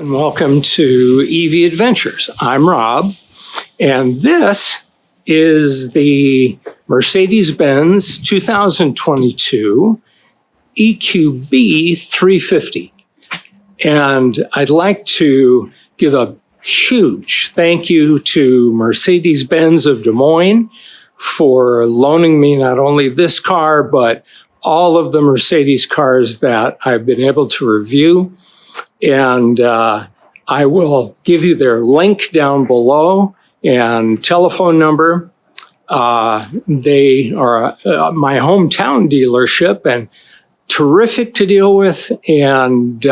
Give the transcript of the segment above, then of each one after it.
and welcome to EV Adventures. I'm Rob, and this is the Mercedes-Benz 2022 EQB 350. And I'd like to give a huge thank you to Mercedes-Benz of Des Moines for loaning me not only this car, but all of the Mercedes cars that I've been able to review. And I will give you their link down below and telephone number. They are my hometown dealership and terrific to deal with, and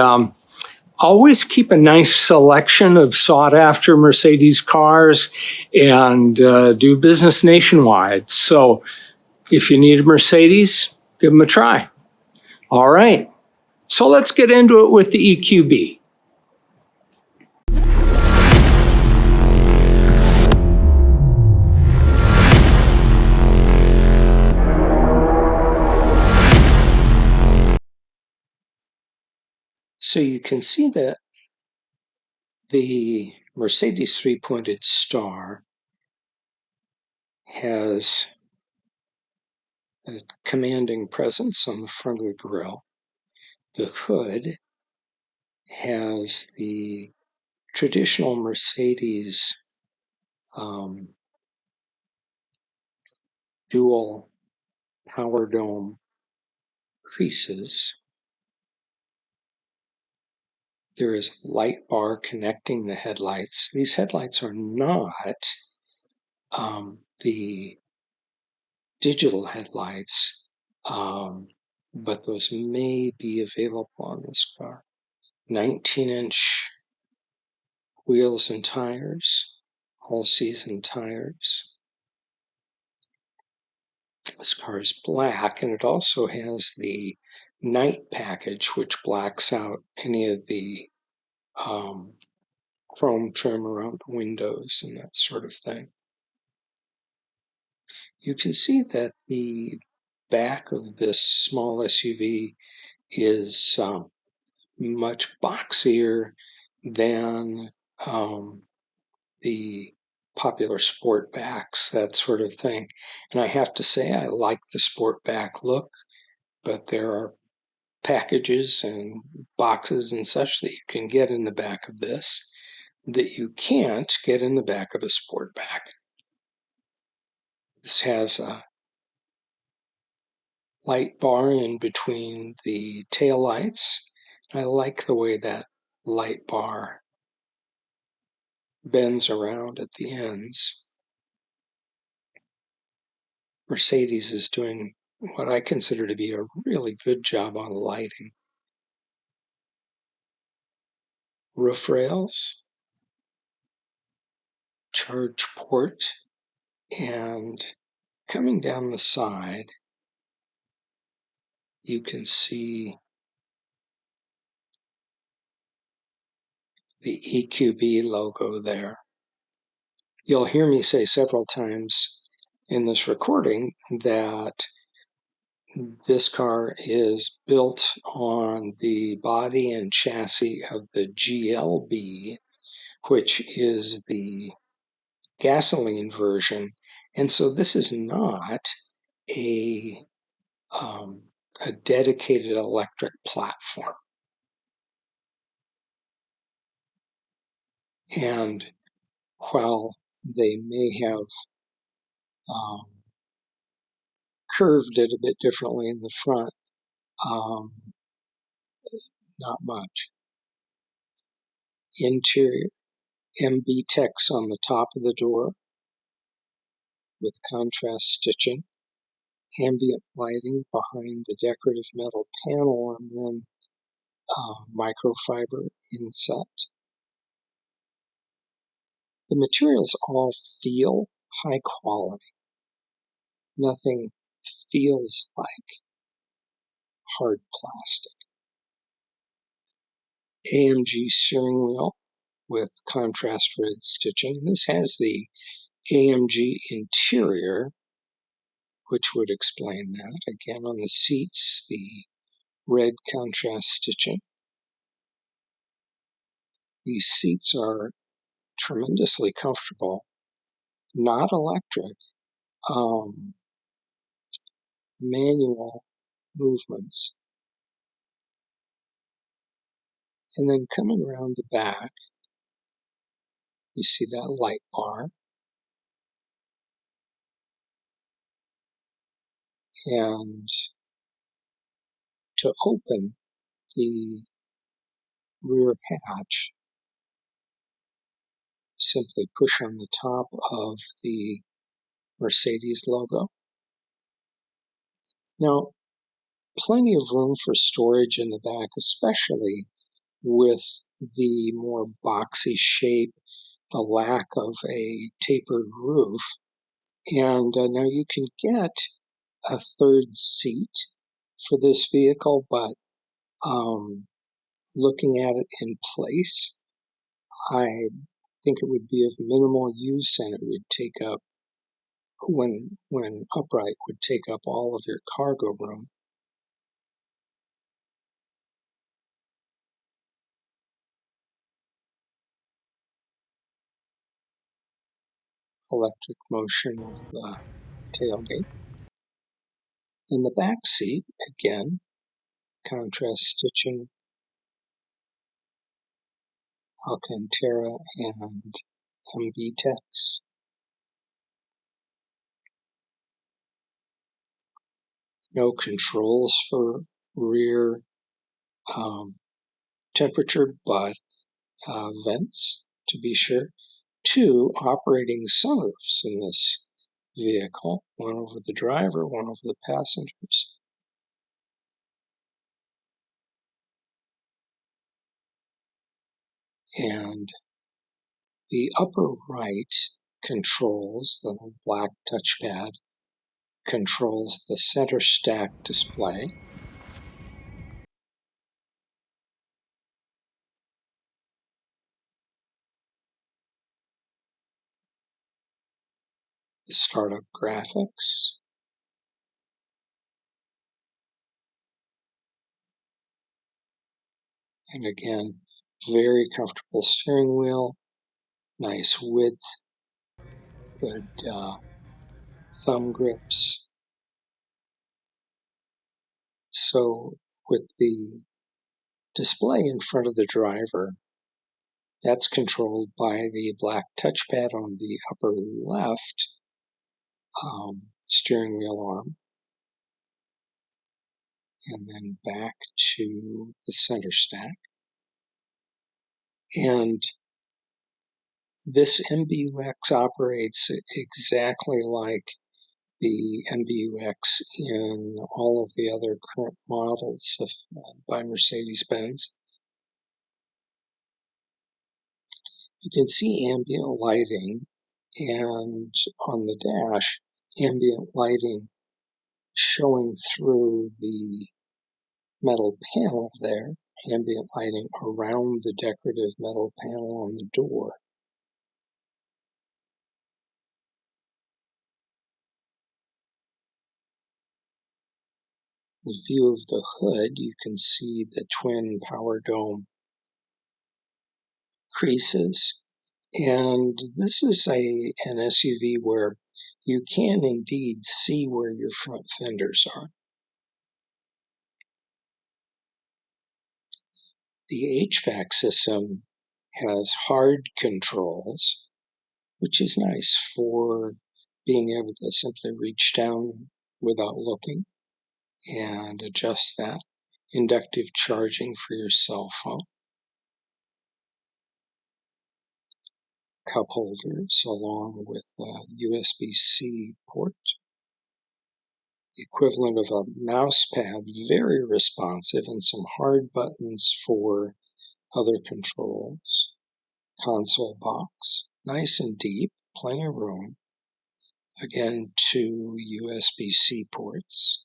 always keep a nice selection of sought-after Mercedes cars and do business nationwide. So if you need a Mercedes, give them a try. All right, so let's get into it with the EQB. So you can see that the Mercedes three-pointed star has a commanding presence on the front of the grille. The hood has the traditional Mercedes dual power dome creases. There is a light bar connecting the headlights. These headlights are not the digital headlights, but those may be available on this car. 19-inch wheels and tires, all-season tires. This car is black, and it also has the night package, which blacks out any of the chrome trim around the windows and that sort of thing. You can see that the back of this small SUV is much boxier than the popular sport backs, that sort of thing. And I have to say, I like the sport back look, but there are packages and boxes and such that you can get in the back of this that you can't get in the back of a sport back. This has a light bar in between the taillights. I like the way that light bar bends around at the ends. Mercedes is doing what I consider to be a really good job on lighting. Roof rails, charge port, and coming down the side, you can see the EQB logo there. You'll hear me say several times in this recording that this car is built on the body and chassis of the GLB, which is the gasoline version. And so this is not a dedicated electric platform. And while they may have curved it a bit differently in the front, not much. Interior, MBUX on the top of the door with contrast stitching, ambient lighting behind the decorative metal panel, and then microfiber inset. The materials all feel high quality. Nothing feels like hard plastic. AMG steering wheel with contrast red stitching. This has the AMG interior, which would explain that. Again, on the seats, the red contrast stitching. These seats are tremendously comfortable, not electric, manual movements. And then coming around the back, you see that light bar. And to open the rear hatch, simply push on the top of the Mercedes logo. Now, plenty of room for storage in the back, especially with the more boxy shape, the lack of a tapered roof. And now you can get a third seat for this vehicle, but looking at it in place, I think it would be of minimal use, and it would take up, when upright, would take up all of your cargo room. Electric motion of the tailgate. In the back seat, again, contrast stitching, Alcantara and MBUX. No controls for rear temperature, but vents, to be sure. 2 operating sunroofs in this vehicle, one over the driver, one over the passengers. And the upper right controls, the black touchpad, controls the center stack display. The startup graphics. And again, very comfortable steering wheel, nice width, good thumb grips. So with the display in front of the driver, that's controlled by the black touchpad on the upper left steering wheel arm, and then back to the center stack. And this MBUX operates exactly like the MBUX in all of the other current models by Mercedes-Benz. You can see ambient lighting, and on the dash, ambient lighting showing through the metal panel there, ambient lighting around the decorative metal panel on the door. The view of the hood, you can see the twin power dome creases. And this is an SUV where you can indeed see where your front fenders are. The HVAC system has hard controls, which is nice for being able to simply reach down without looking and adjust that. Inductive charging for your cell phone. Cup holders along with a USB-C port. The equivalent of a mouse pad, very responsive, and some hard buttons for other controls. Console box, nice and deep, plenty of room. Again, 2 USB-C ports.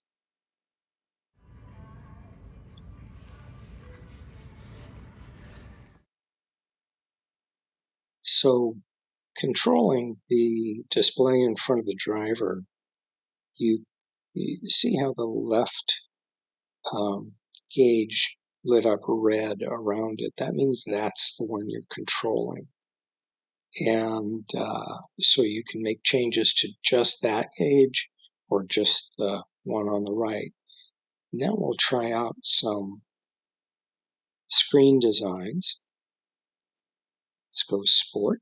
So controlling the display in front of the driver, you see how the left gauge lit up red around it, that means that's the one you're controlling. And so you can make changes to just that gauge or just the one on the right. Now we'll try out some screen designs. Let's go sport.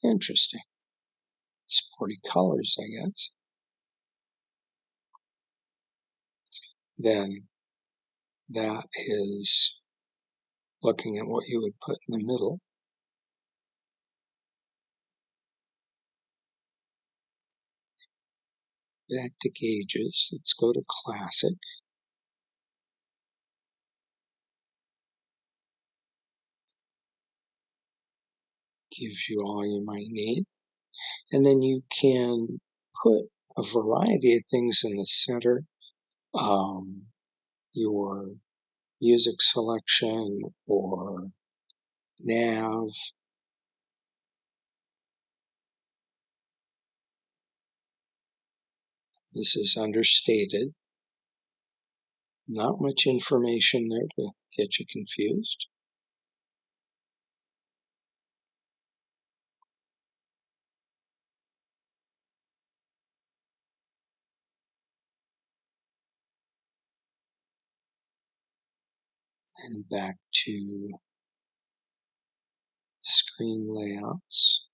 Interesting. Sporty colors, I guess. Then that is looking at what you would put in the middle. Back to gauges. Let's go to classic. Gives you all you might need. And then you can put a variety of things in the center. Your music selection or nav. This is understated. Not much information there to get you confused. And back to screen layouts.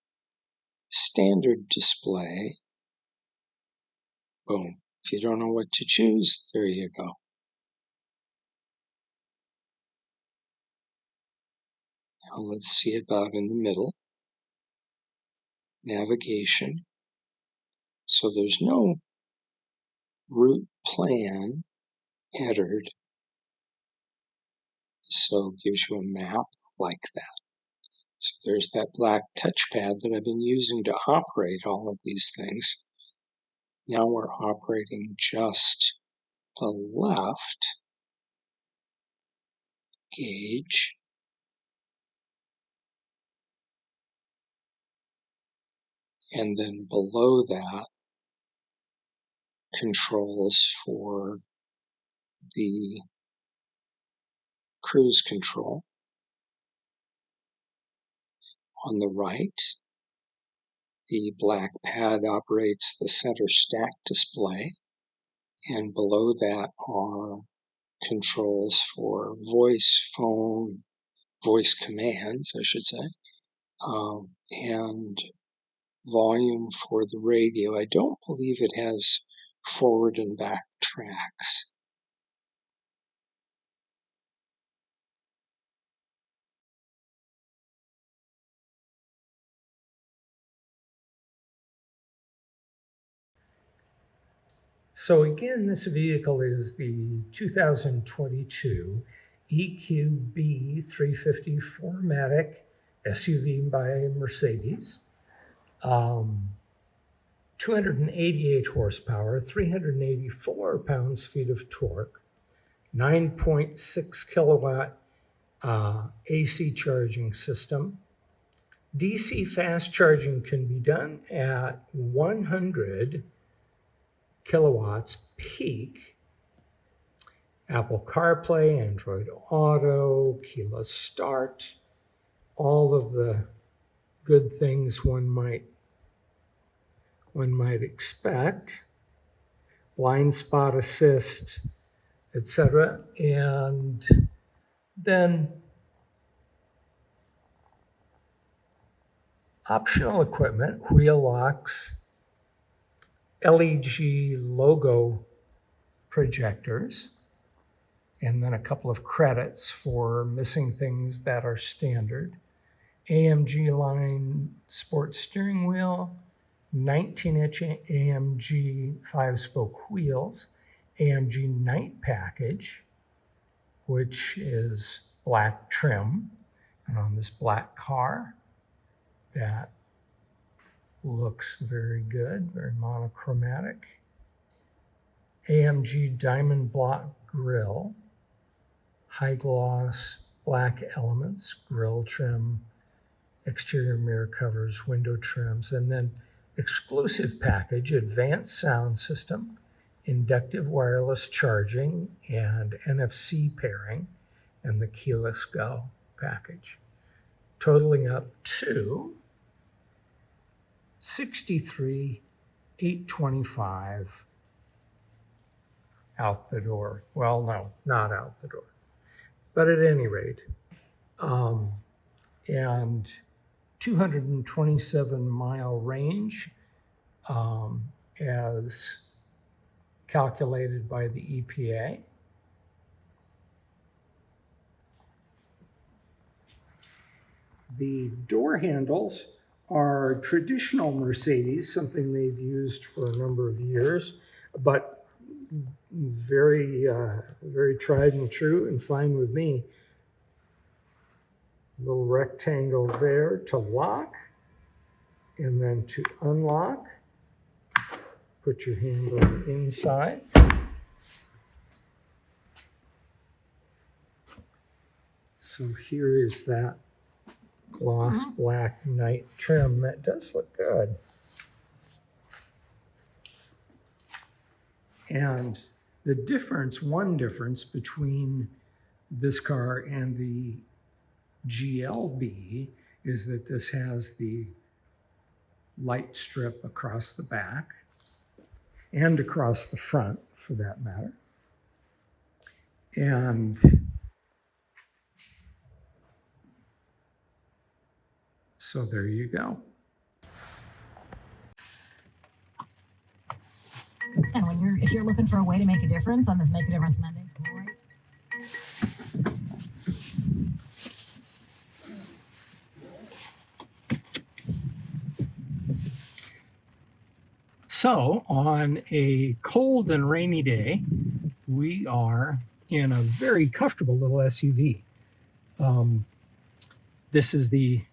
Standard display. Boom. If you don't know what to choose, there you go. Now let's see about in the middle. Navigation. So there's no route plan entered. So it gives you a map like that. So there's that black touchpad that I've been using to operate all of these things. Now we're operating just the left gauge. And then below that, controls for the cruise control. On the right, the black pad operates the center stack display. And below that are controls for voice, phone, voice commands, I should say, and volume for the radio. I don't believe it has forward and back tracks. So again, this vehicle is the 2022 EQB 350 4Matic SUV by Mercedes. 288 horsepower, 384 pounds-feet of torque, 9.6 kilowatt AC charging system. DC fast charging can be done at 100 kilowatts peak. Apple CarPlay, Android Auto, keyless start, all of the good things one might expect. Blind spot assist, etc. And then optional equipment, wheel locks, LED logo projectors, and then a couple of credits for missing things that are standard. AMG line sports steering wheel, 19-inch AMG 5-spoke wheels, AMG night package, which is black trim, and on this black car, that looks very good, very monochromatic. AMG diamond block grille, high gloss black elements, grille trim, exterior mirror covers, window trims, and then exclusive package, advanced sound system, inductive wireless charging and NFC pairing, and the keyless go package, totaling up to $63,825 out the door. Well, no, not out the door, but at any rate, and 227-mile range as calculated by the EPA. The door handles are traditional Mercedes, something they've used for a number of years, but very tried and true and fine with me. Little rectangle there to lock, and then to unlock, put your hand on the inside. So here is that gloss black night trim. That does look good. And the difference, one difference between this car and the GLB is that this has the light strip across the back and across the front, for that matter. And so there you go. And if you're looking for a way to make a difference on this Make a Difference Monday, right? So on a cold and rainy day, we are in a very comfortable little SUV. This is the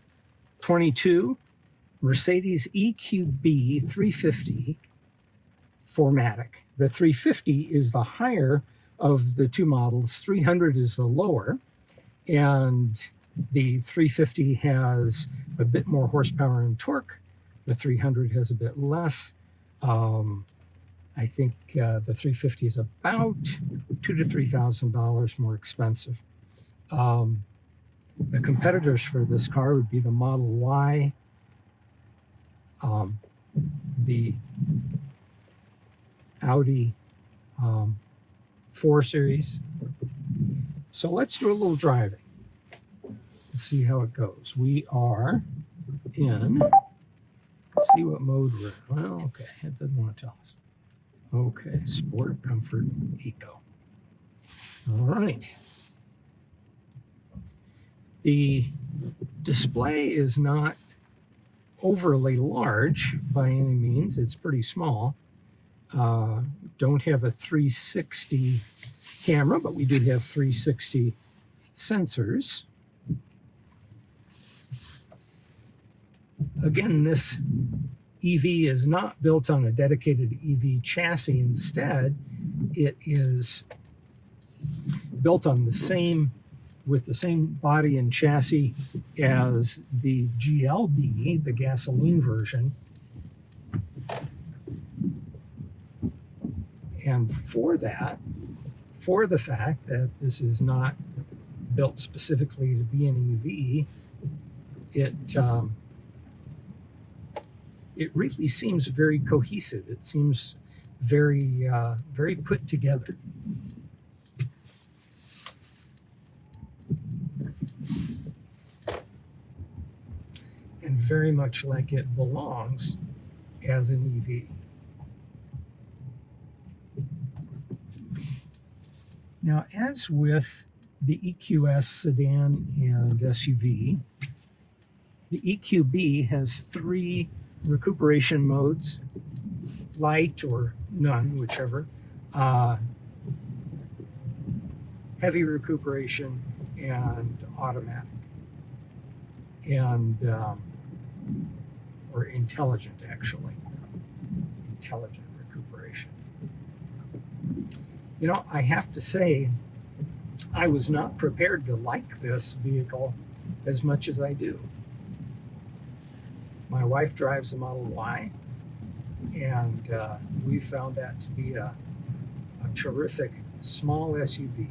22 Mercedes EQB 350 4Matic. The 350 is the higher of the two models. 300 is the lower, and the 350 has a bit more horsepower and torque. The 300 has a bit less. I think the 350 is about $2,000 to $3,000 more expensive. The competitors for this car would be the Model Y, the Audi 4 Series. So let's do a little driving. Let's see how it goes. We are in, let's see what mode we're in. Well, okay, it doesn't want to tell us. Okay, Sport, Comfort, Eco. All right. The display is not overly large by any means. It's pretty small. Don't have a 360 camera, but we do have 360 sensors. Again, this EV is not built on a dedicated EV chassis. Instead, it is built on with the same body and chassis as the GLB, the gasoline version. And for the fact that this is not built specifically to be an EV, it really seems very cohesive. It seems very put together. And very much like it belongs as an EV. Now, as with the EQS sedan and SUV, the EQB has 3 recuperation modes, light or none, whichever, heavy recuperation, and automatic, and or intelligent, actually, intelligent recuperation. You know, I have to say, I was not prepared to like this vehicle as much as I do. My wife drives a Model Y, and we found that to be a a terrific small SUV.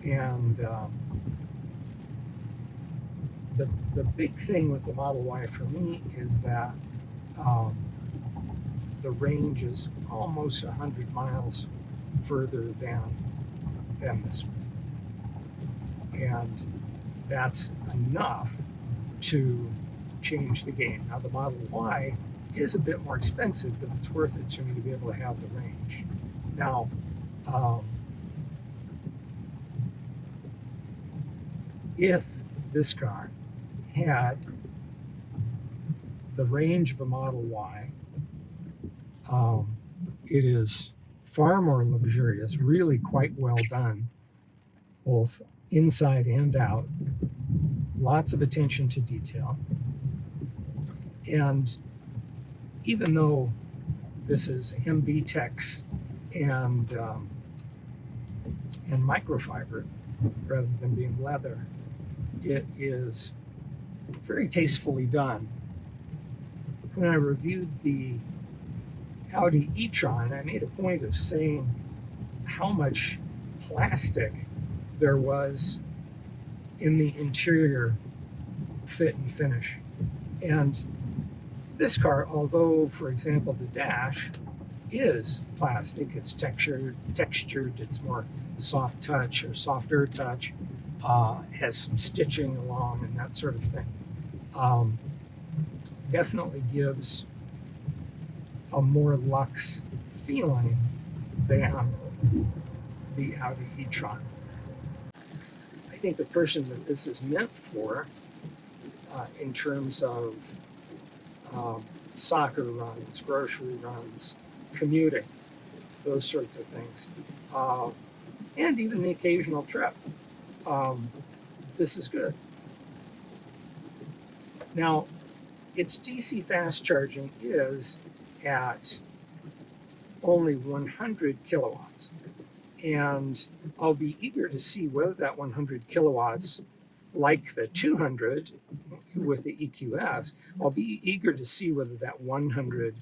And the big thing with the Model Y for me is that the range is almost 100 miles further than this one. And that's enough to change the game. Now, the Model Y is a bit more expensive, but it's worth it to me to be able to have the range. Now, if this car had the range of a Model Y, it is far more luxurious, really quite well done, both inside and out. Lots of attention to detail. And even though this is MBUX and microfiber rather than being leather, it is very tastefully done. When I reviewed the Audi e-tron, I made a point of saying how much plastic there was in the interior fit and finish. And this car, although, for example, the dash is plastic, it's textured, it's more soft touch or softer touch, has some stitching along and that sort of thing. Definitely gives a more luxe feeling than the Audi e-tron. I think the person that this is meant for, in terms of soccer runs, grocery runs, commuting, those sorts of things, and even the occasional trip, this is good. Now, its DC fast charging is at only 100 kilowatts. And I'll be eager to see whether that 100 kilowatts, like the 200 with the EQS, I'll be eager to see whether that 100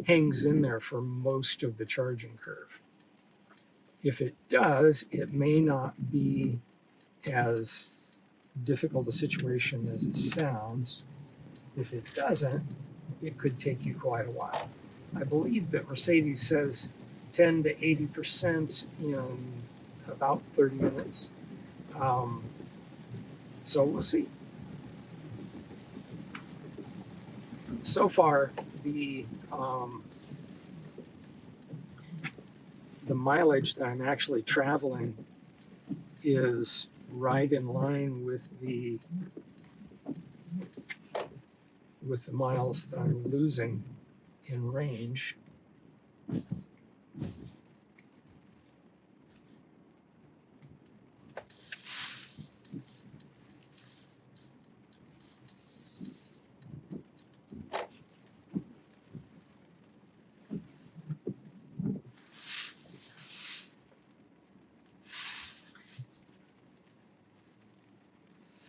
hangs in there for most of the charging curve. If it does, it may not be as difficult a situation as it sounds. If it doesn't, it could take you quite a while. I believe that Mercedes says 10 to 80% in about 30 minutes. So we'll see. So far, the mileage that I'm actually traveling is right in line with the miles that I'm losing in range.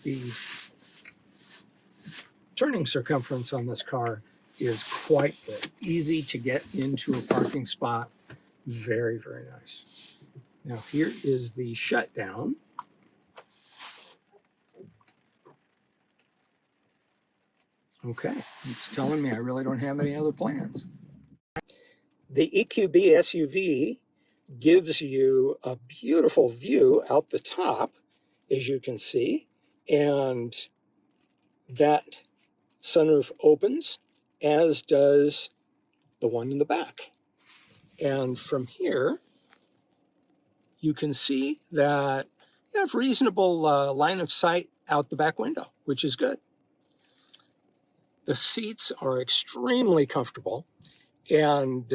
The turning circumference on this car is quite good. Easy to get into a parking spot. Very, very nice. Now here is the shutdown. Okay, it's telling me I really don't have any other plans. The EQB SUV gives you a beautiful view out the top, as you can see, and that sunroof opens, as does the one in the back. And from here, you can see that you have reasonable line of sight out the back window, which is good. The seats are extremely comfortable, and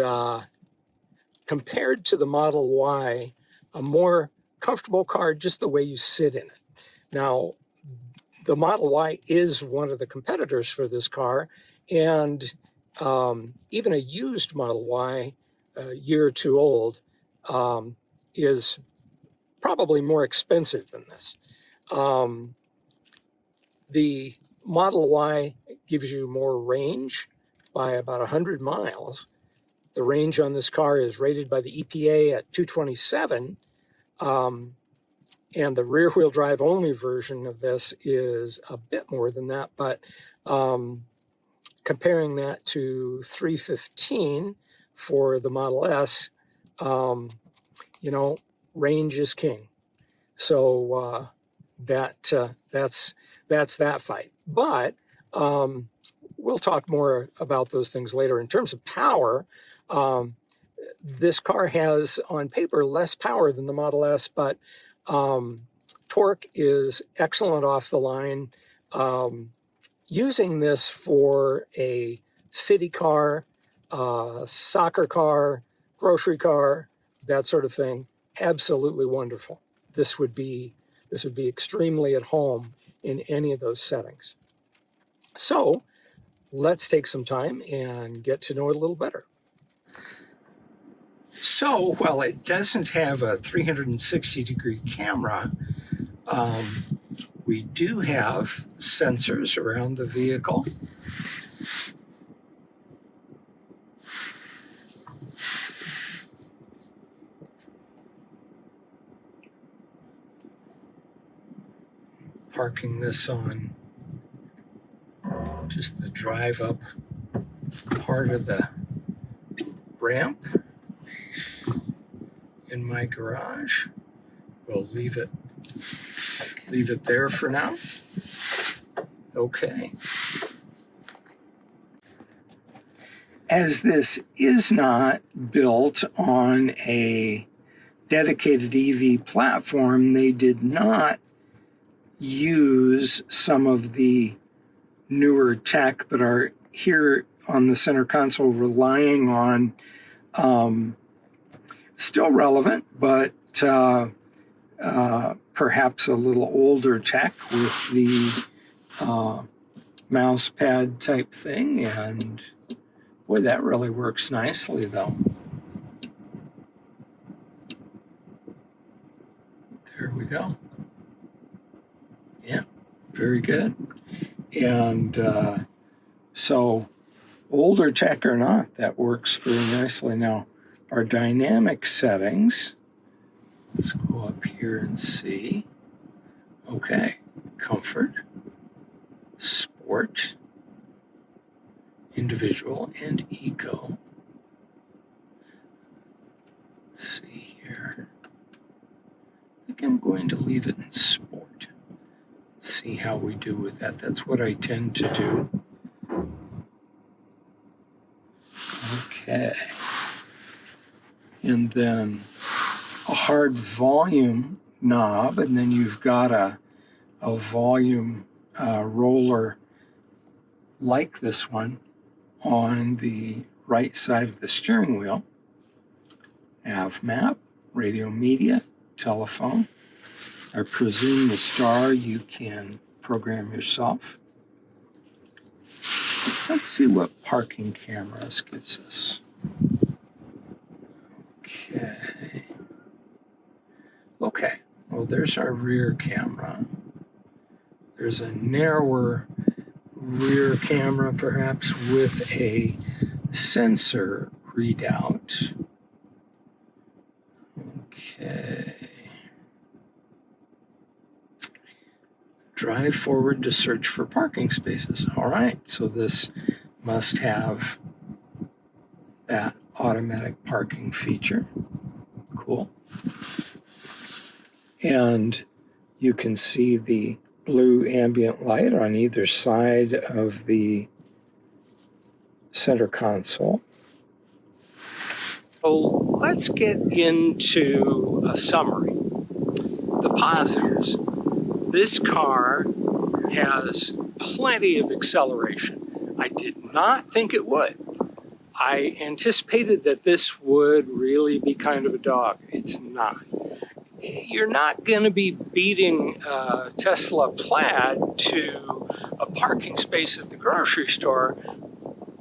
compared to the Model Y, a more comfortable car just the way you sit in it. Now, the Model Y is one of the competitors for this car, and even a used Model Y, a year or two old, is probably more expensive than this. The Model Y gives you more range by about 100 miles, The range on this car is rated by the EPA at 227. And the rear-wheel drive only version of this is a bit more than that, but comparing that to 315 for the Model S, you know, range is king. So that's that fight. But we'll talk more about those things later. In terms of power, this car has on paper less power than the Model S, but torque is excellent off the line. Using this for a city car, soccer car, grocery car, that sort of thing, absolutely wonderful. This would be extremely at home in any of those settings. So let's take some time and get to know it a little better. So while it doesn't have a 360-degree camera, we do have sensors around the vehicle. Parking this on just the drive up part of the ramp in my garage. We'll leave it there for now. Okay. As this is not built on a dedicated EV platform, they did not use some of the newer tech, but are here on the center console relying on still relevant, but perhaps a little older tech with the mouse pad type thing. And boy, that really works nicely though. There we go. Yeah, very good. And so older tech or not, that works very nicely. Now, our dynamic settings, let's go up here and see. Okay, comfort, sport, individual, and eco. Let's see here. I think I'm going to leave it in sport. Let's see how we do with that. That's what I tend to do. Okay. And then a hard volume knob, and then you've got a volume roller like this one on the right side of the steering wheel. Nav map, radio media, telephone. I presume the star you can program yourself. Let's see what parking cameras gives us. Okay, well, there's our rear camera. There's a narrower rear camera, perhaps with a sensor readout. Okay. Drive forward to search for parking spaces. All right, so this must have that automatic parking feature. Cool. And you can see the blue ambient light on either side of the center console. So let's get into a summary. The positives. This car has plenty of acceleration. I did not think it would. I anticipated that this would really be kind of a dog. It's not. You're not going to be beating Tesla Plaid to a parking space at the grocery store,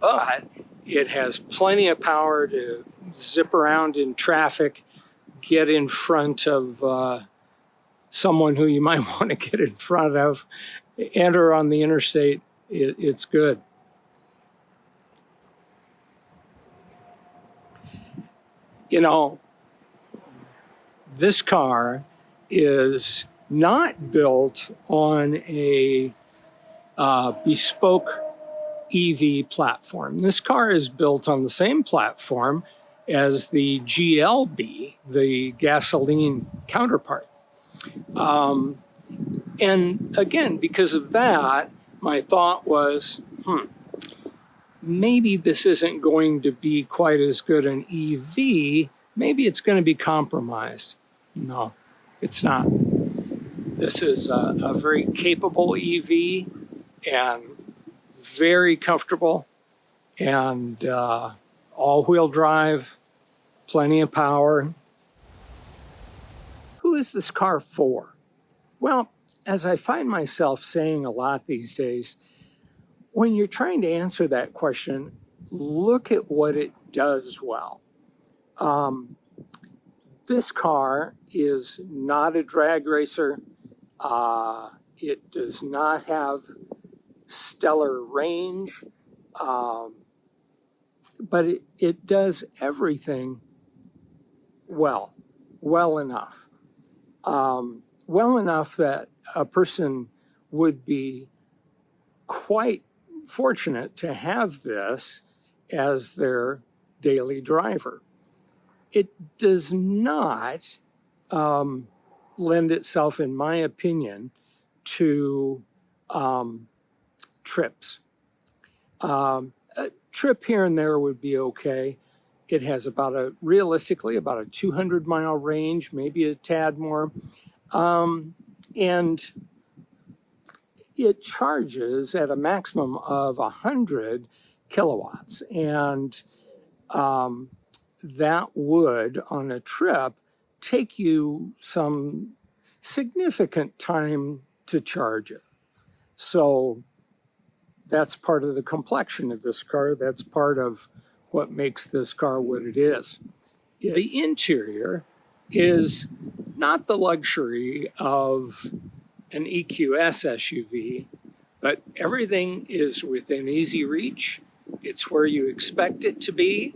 but it has plenty of power to zip around in traffic, get in front of someone who you might want to get in front of, enter on the interstate. It's good. You know, this car is not built on a bespoke EV platform. This car is built on the same platform as the GLB, the gasoline counterpart. And again, because of that, my thought was, maybe this isn't going to be quite as good an EV. Maybe it's going to be compromised. No, it's not. This is a very capable EV and very comfortable and all-wheel drive, plenty of power. Who is this car for? Well, as I find myself saying a lot these days, when you're trying to answer that question, look at what it does well. This car is not a drag racer. It does not have stellar range, but it does everything well enough. Well enough that a person would be quite fortunate to have this as their daily driver. It does not lend itself, in my opinion, to trips. A trip here and there would be okay. It has realistically about a 200-mile range, maybe a tad more. And it charges at a maximum of 100 kilowatts. And that would, on a trip, take you some significant time to charge it. So that's part of the complexion of this car. That's part of what makes this car what it is. The interior is not the luxury of an EQS SUV, but everything is within easy reach. It's where you expect it to be.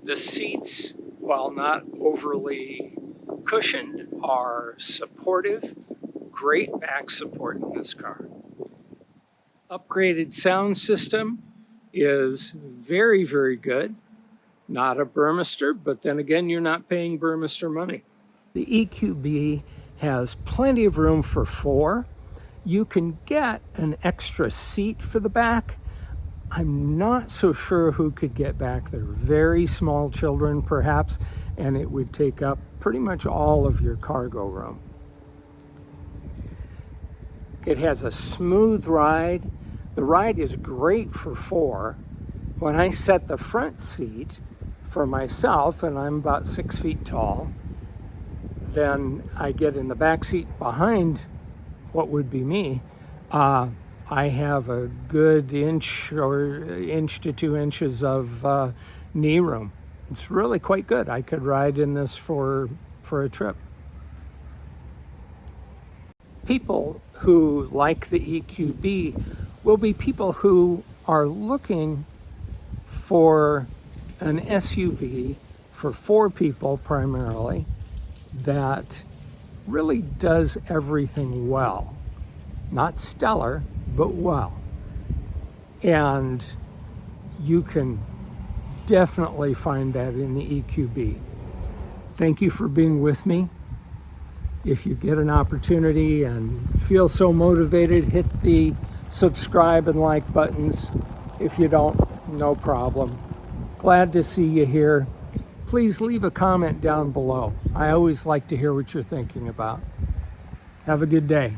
The seats, while not overly cushioned, are supportive. Great back support in this car. Upgraded sound system is very, very good. Not a Burmester, but then again, you're not paying Burmester money. The EQB has plenty of room for 4. You can get an extra seat for the back. I'm not so sure who could get back there. Very small children, perhaps, and it would take up pretty much all of your cargo room. It has a smooth ride. The ride is great for 4. When I set the front seat for myself, and I'm about 6 feet tall, then I get in the back seat behind what would be me. I have a good inch to 2 inches of knee room. It's really quite good. I could ride in this for a trip. People who like the EQB will be people who are looking for an SUV for 4 people primarily that really does everything well. Not stellar, but well. And you can definitely find that in the EQB. Thank you for being with me. If you get an opportunity and feel so motivated, hit the subscribe and like buttons. If you don't, no problem. Glad to see you here. Please leave a comment down below. I always like to hear what you're thinking about. Have a good day.